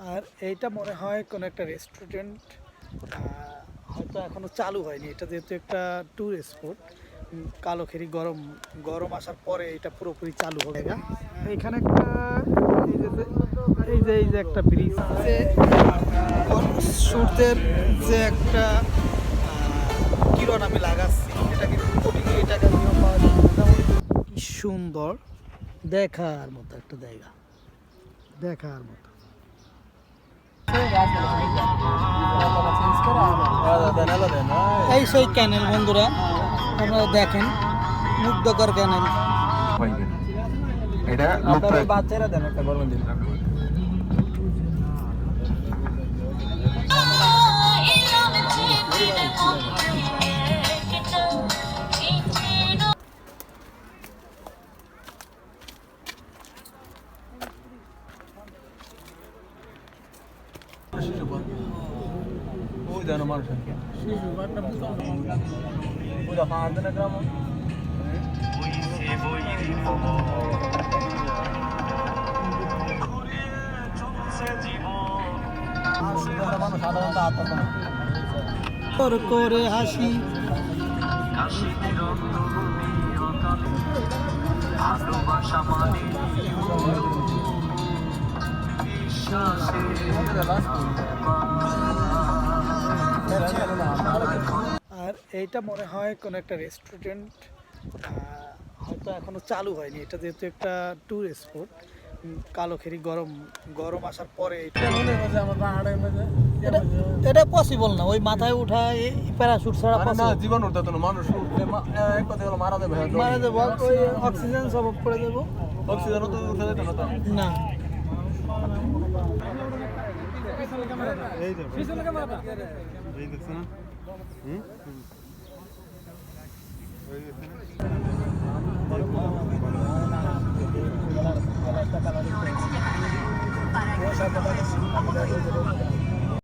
আর এইটা মনে হয় কোনো একটা রেস্টুরেন্ট, হয়তো এখনো চালু হয়নি। এটা যেহেতু একটা ট্যুরিস্ট স্পট, কালোখেরি গরম গরম আসার পরে এটা পুরোপুরি চালু হবে। এখানে একটা এই যে একটা ব্রিজ আছে, সূর্যের যে একটা কিরণ আমি লাগাচ্ছি, এটা কিন্তু কোটি কোটি টাকা নিয়ে পাওয়া যায়। কি সুন্দর, দেখার মতো একটা জায়গা, দেখার মতো। এই সেই ক্যানেল বন্ধুরা, আপনারা দেখেন, মুগ্ধকর ক্যানেল। এটা বাচ্চারা দেন একটা বড় দিন। ওই জানো মানুষ ওটা 5 দিনের গ্রাম করে হাসি, আর এইটা মনে হয় কোনো একটা রেস্টুরেন্ট, হয়তো এখনো চালু হয়নি। এটা যেহেতু একটা ট্যুরিস্ট স্পট, কালোখেরি গরম গরম আসার পরে এটা পসিবল না। ওই মাথায় উঠা প্যারাশুট ছাড়া জীবন উঠতে তো মানুষ এক কথা হলো মারা যাবে, মারা যাবো, ওই অক্সিজেন সব করে দেবো, অক্সিজেন তো উঠে যেত না। না এই দেখছ না হুম